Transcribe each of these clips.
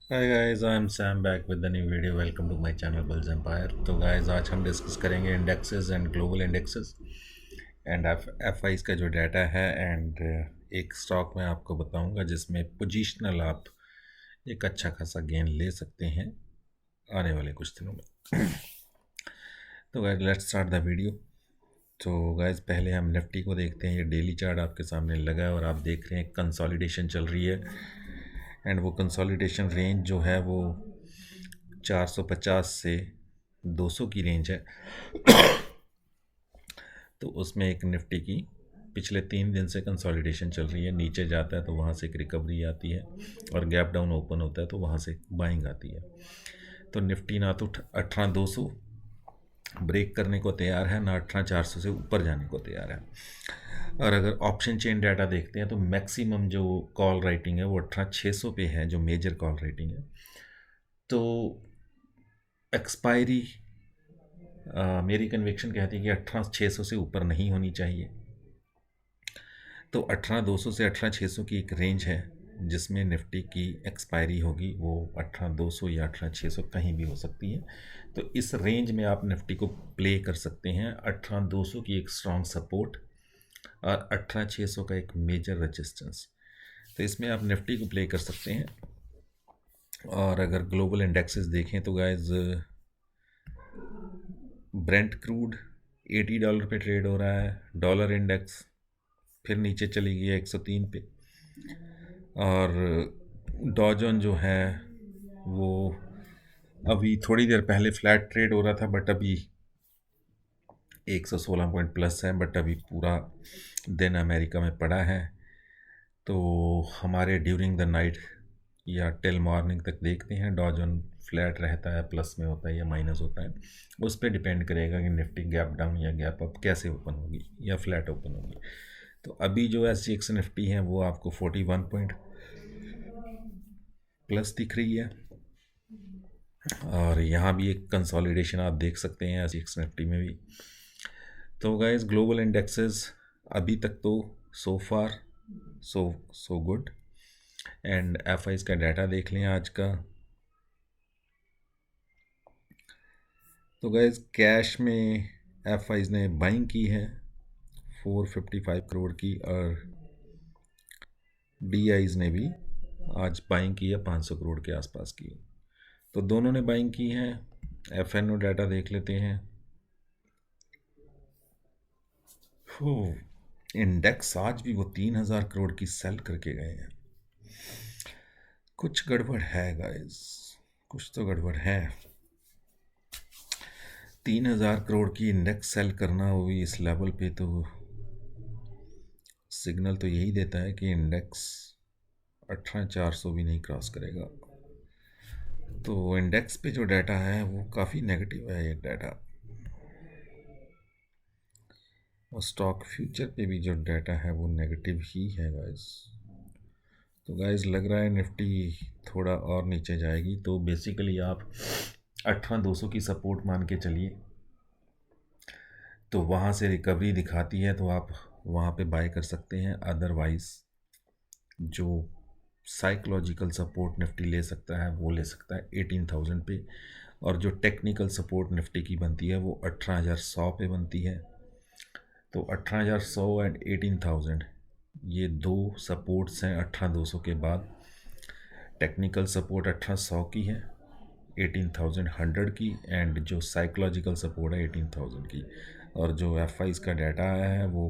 Hi guys, I am Sam back with the new video. Welcome to my channel Bulls Empire. तो guys, आज हम discuss करेंगे indexes and global indexes and F eyes का जो data है and एक stock मैं आपको बताऊंगा जिसमें पोजीशनल आप एक अच्छा खासा गेन ले सकते हैं आने वाले कुछ दिनों में। तो guys, let's start the video. तो गाइस, पहले हम निफ्टी को देखते हैं। ये डेली चार्ट आपके सामने लगा है और आप देख रहे हैं कंसोलिडेशन चल रही है एंड वो कंसोलिडेशन रेंज जो है वो 450 से 200 की रेंज है। तो उसमें एक निफ्टी की पिछले 3 दिन से कंसोलिडेशन चल रही है। नीचे जाता है तो वहाँ से एक रिकवरी आती है और गैप डाउन ओपन होता है तो वहाँ से बाइंग आती है। तो निफ्टी ना तो 18,200 ब्रेक करने को तैयार है, ना 18,400 से ऊपर जाने को तैयार है। और अगर ऑप्शन चेन डाटा देखते हैं तो मैक्सिमम जो कॉल राइटिंग है वो 18,600 पे है, जो मेजर कॉल राइटिंग है। तो एक्सपायरी मेरी कन्विक्शन कहती है कि 18,600 से ऊपर नहीं होनी चाहिए। तो 18,200 से 18,600 की एक रेंज है जिसमें निफ्टी की एक्सपायरी होगी, वो 18,200 या 18,600 कहीं भी हो सकती है। तो इस रेंज में आप निफ्टी को प्ले कर सकते हैं। 18,200 की एक स्ट्रॉन्ग सपोर्ट और 18,600 का एक मेजर रेजिस्टेंस। तो इसमें आप निफ्टी को प्ले कर सकते हैं। और अगर ग्लोबल इंडेक्सेस देखें तो गाइज, ब्रेंट क्रूड $80 पे ट्रेड हो रहा है। डॉलर इंडेक्स फिर नीचे चली गई है 103 पे। और डॉजन जो है वो अभी थोड़ी देर पहले फ्लैट ट्रेड हो रहा था, बट अभी 116 पॉइंट प्लस है। बट अभी पूरा दिन अमेरिका में पड़ा है। तो हमारे ड्यूरिंग द नाइट या टिल मॉर्निंग तक देखते हैं डॉजन फ्लैट रहता है, प्लस में होता है या माइनस होता है। उस पर डिपेंड करेगा कि निफ्टी गैप डाउन या गैप अप कैसे ओपन होगी या फ्लैट ओपन होगी। तो अभी जो एस जी एक्स निफ्टी है वो आपको 41 पॉइंट प्लस दिख रही है। और यहाँ भी एक कंसोलिडेशन आप देख सकते हैं एस जी एक्स निफ्टी में भी। तो गाइस, ग्लोबल इंडेक्सेस अभी तक तो so far so good. And F eyes का डाटा देख लें आज का। तो गाइस, कैश में एफ आईज ने बाइंग की है 455 करोड़ की, और डी आईज ने भी आज बाइंग की है 500 करोड़ के आसपास की। तो दोनों ने बाइंग की है। एफ एन ओ डाटा देख लेते हैं। इंडेक्स आज भी वो 3,000 करोड़ की सेल करके गए हैं। कुछ गड़बड़ है गाइस, कुछ तो गड़बड़ है। 3,000 करोड़ की इंडेक्स सेल करना वो भी इस लेवल पे, तो सिग्नल तो यही देता है कि इंडेक्स 18,400 भी नहीं क्रॉस करेगा। तो इंडेक्स पे जो डाटा है वो काफ़ी नेगेटिव है ये डाटा। और स्टॉक फ्यूचर पे भी जो डाटा है वो नेगेटिव ही है गाइस। तो गाइस, लग रहा है निफ्टी थोड़ा और नीचे जाएगी। तो बेसिकली आप 18,200 की सपोर्ट मान के चलिए। तो वहाँ से रिकवरी दिखाती है तो आप वहाँ पे बाय कर सकते हैं। अदरवाइज़ जो साइकोलॉजिकल सपोर्ट निफ्टी ले सकता है वो ले सकता है 18,000 पे। और जो टेक्निकल सपोर्ट निफ्टी की बनती है वो 18,100 पे बनती है। तो 18,100 एंड 18,000 ये दो सपोर्ट्स हैं 18,200 के बाद। टेक्निकल सपोर्ट 18,100 की है, 18,100 की, एंड जो साइकोलॉजिकल सपोर्ट है 18,000 की। और जो एफ आईज का डाटा आया है वो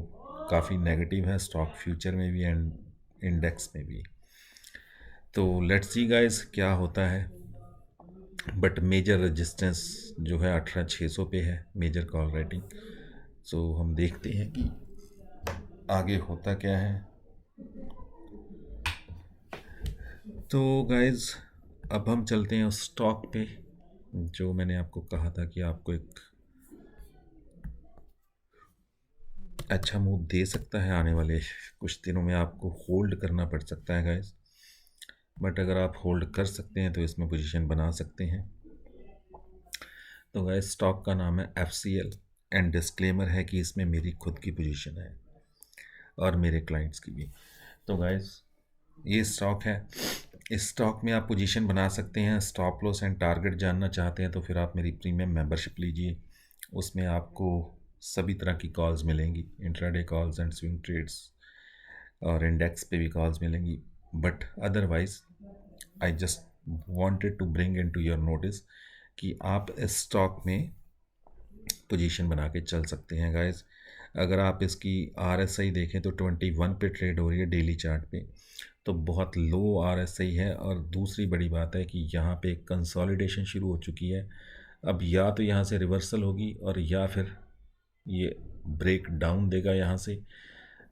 काफ़ी नेगेटिव है, स्टॉक फ्यूचर में भी एंड इंडेक्स में भी। तो लेट्स सी गाइस क्या होता है। बट मेजर रेजिस्टेंस जो है 18,600 पे है, मेजर कॉल राइटिंग। सो हम देखते हैं कि आगे होता क्या है। तो गाइज, अब हम चलते हैं उस स्टॉक पे जो मैंने आपको कहा था कि आपको एक अच्छा मूव दे सकता है आने वाले कुछ दिनों में। आपको होल्ड करना पड़ सकता है गाइज, बट अगर आप होल्ड कर सकते हैं तो इसमें पोजीशन बना सकते हैं। तो गाइज, स्टॉक का नाम है F C L and disclaimer है कि इसमें मेरी खुद की पोजीशन है और मेरे क्लाइंट्स की भी। तो गाइज, ये स्टॉक है। इस स्टॉक में आप पोजीशन बना सकते हैं। स्टॉप लॉस एंड टारगेट जानना चाहते हैं तो फिर आप मेरी प्रीमियम मेंबरशिप लीजिए। उसमें आपको सभी तरह की कॉल्स मिलेंगी, intraday calls and swing trades, और इंडेक्स पे भी कॉल्स मिलेंगी। But otherwise I just wanted to bring into your notice कि आप इस स्टॉक में पोजीशन बना के चल सकते हैं गाइस। अगर आप इसकी RSI देखें तो 21 पे ट्रेड हो रही है डेली चार्ट पे, तो बहुत लो RSI है। और दूसरी बड़ी बात है कि यहाँ पे कंसोलिडेशन शुरू हो चुकी है। अब या तो यहाँ से रिवर्सल होगी और या फिर ये ब्रेक डाउन देगा यहाँ से।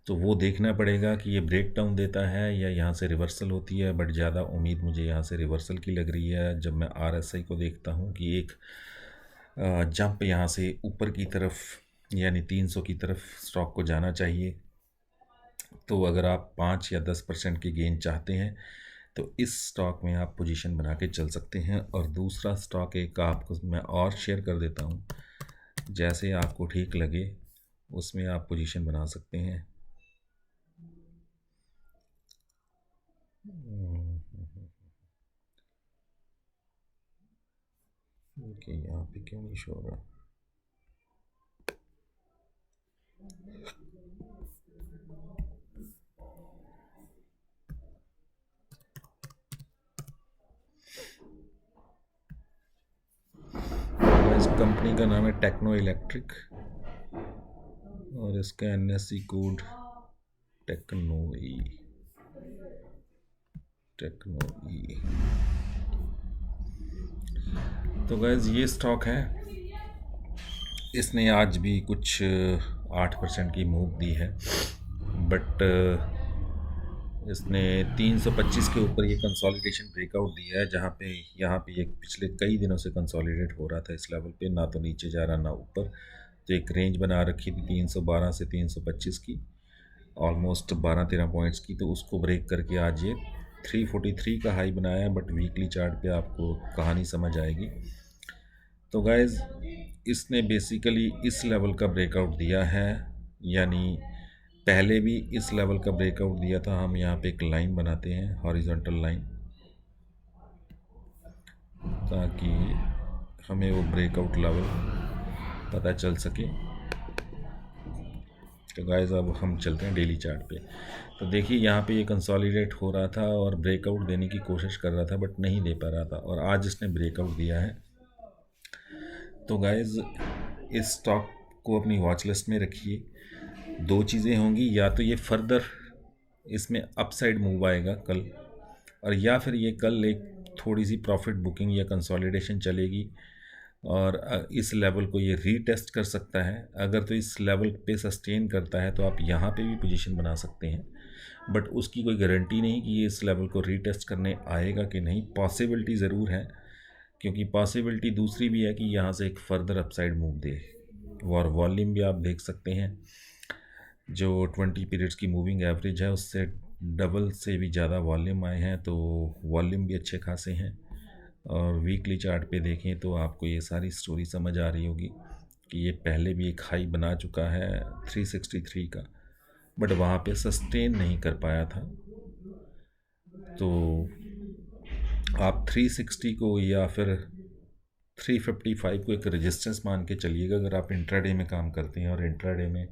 तो वो देखना पड़ेगा कि ये ब्रेक डाउन देता है या यहाँ से रिवर्सल होती है। बट ज़्यादा उम्मीद मुझे यहाँ से रिवर्सल की लग रही है। जब मैं RSI को देखता हूँ कि एक जंप यहाँ से ऊपर की तरफ यानी 300 की तरफ स्टॉक को जाना चाहिए। तो अगर आप 5 या 10% के गेन चाहते हैं तो इस स्टॉक में आप पोजीशन बना के चल सकते हैं। और दूसरा स्टॉक एक आपको मैं और शेयर कर देता हूँ, जैसे आपको ठीक लगे उसमें आप पोजीशन बना सकते हैं। ओके, यहाँ पे क्यों नहीं शो हो रहा? इस कंपनी का नाम है टेक्नो इलेक्ट्रिक और इसका NSE कोड टेक्नो ई। तो गैस ये स्टॉक है, इसने आज भी कुछ 8% की मूव दी है। बट इसने 325 के ऊपर ये कंसोलिडेशन ब्रेकआउट दिया है, जहाँ पे यहाँ पे ये पिछले कई दिनों से कंसोलिडेट हो रहा था इस लेवल पे, ना तो नीचे जा रहा ना ऊपर। तो एक रेंज बना रखी थी 312 से 325 की, ऑलमोस्ट 12-13 पॉइंट्स की। तो उसको ब्रेक करके आज ये 343 का हाई बनाया है। बट वीकली चार्ट पे आपको कहानी समझ आएगी। तो गाइज़ इसने बेसिकली इस लेवल का ब्रेकआउट दिया है, यानी पहले भी इस लेवल का ब्रेकआउट दिया था। हम यहाँ पे एक लाइन बनाते हैं, हॉरिजॉन्टल लाइन, ताकि हमें वो ब्रेकआउट लेवल पता चल सके। तो गाइस अब हम चलते हैं डेली चार्ट पे। तो देखिए यहाँ पे ये कंसोलिडेट हो रहा था और ब्रेकआउट देने की कोशिश कर रहा था बट नहीं दे पा रहा था, और आज इसने ब्रेकआउट दिया है। तो गाइस इस स्टॉक को अपनी वॉच लिस्ट में रखिए। दो चीज़ें होंगी, या तो ये फर्दर इसमें अपसाइड मूव आएगा कल, और या फिर ये कल एक थोड़ी सी प्रॉफिट बुकिंग या कंसोलिडेशन चलेगी और इस लेवल को ये रीटेस्ट कर सकता है। अगर तो इस लेवल पे सस्टेन करता है तो आप यहाँ पे भी पोजीशन बना सकते हैं। बट उसकी कोई गारंटी नहीं कि ये इस लेवल को रीटेस्ट करने आएगा कि नहीं। पॉसिबिलिटी ज़रूर है, क्योंकि पॉसिबिलिटी दूसरी भी है कि यहाँ से एक फर्दर अपसाइड मूव दे। और वॉल्यूम भी आप देख सकते हैं, जो 20 पीरियड्स की मूविंग एवरेज है उससे डबल से भी ज़्यादा वॉल्यूम आए हैं। तो वॉल्यूम भी अच्छे खासे हैं। और वीकली चार्ट पे देखें तो आपको ये सारी स्टोरी समझ आ रही होगी कि ये पहले भी एक हाई बना चुका है 363 का, बट वहाँ पे सस्टेन नहीं कर पाया था। तो आप 360 को या फिर 355 को एक रेजिस्टेंस मान के चलिएगा अगर आप इंट्राडे में काम करते हैं, और इंट्राडे में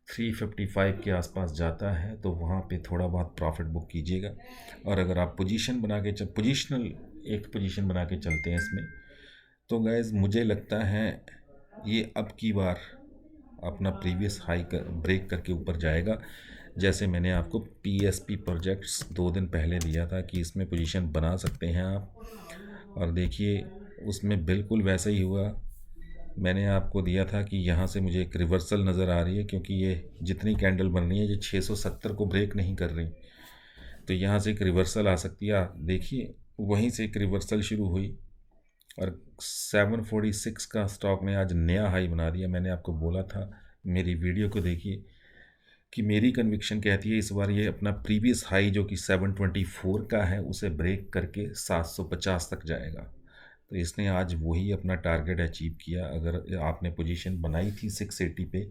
355 के आसपास जाता है तो वहाँ पे थोड़ा बहुत प्रॉफिट बुक कीजिएगा। और अगर आप पोजीशन बना के पोजीशनल एक पोजीशन बना के चलते हैं इसमें, तो गैस मुझे लगता है ये अब की बार अपना प्रीवियस हाई ब्रेक करके ऊपर जाएगा। जैसे मैंने आपको PSP प्रोजेक्ट्स 2 दिन पहले दिया था कि इसमें पोजीशन बना सकते हैं आप, और देखिए उसमें बिल्कुल वैसा ही हुआ। मैंने आपको दिया था कि यहाँ से मुझे एक रिवर्सल नज़र आ रही है, क्योंकि ये जितनी कैंडल बन रही है ये 670 को ब्रेक नहीं कर रही, तो यहाँ से एक रिवर्सल आ सकती है। आप देखिए वहीं से एक रिवर्सल शुरू हुई और 746 का स्टॉक ने आज नया हाई बना दिया। मैंने आपको बोला था, मेरी वीडियो को देखिए, कि मेरी कन्विक्शन कहती है इस बार ये अपना प्रीवियस हाई जो कि 724 का है उसे ब्रेक करके 750 तक जाएगा। तो इसने आज वही अपना टारगेट अचीव किया। अगर आपने पोजीशन बनाई थी 680 पे,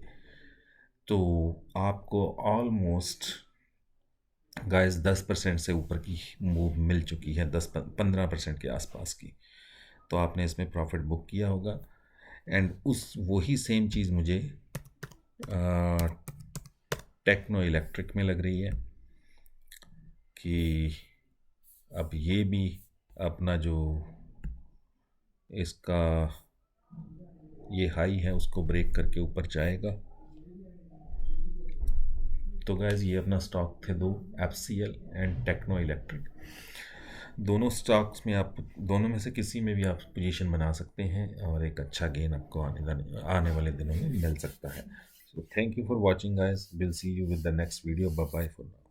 तो आपको ऑलमोस्ट गाइस 10% से ऊपर की मूव मिल चुकी है, 10-15% के आसपास की। तो आपने इसमें प्रॉफिट बुक किया होगा। एंड उस वही सेम चीज़ मुझे टेक्नो इलेक्ट्रिक में लग रही है कि अब ये भी अपना जो इसका ये हाई है उसको ब्रेक करके ऊपर जाएगा। तो गाइस ये अपना स्टॉक थे दो, एफसीएल एंड टेक्नो इलेक्ट्रिक। दोनों स्टॉक्स में आप दोनों में से किसी में भी आप पोजीशन बना सकते हैं और एक अच्छा गेन आपको आने वाले दिनों में मिल सकता है। So thank you for watching guys, will see you with the next video, bye bye for now.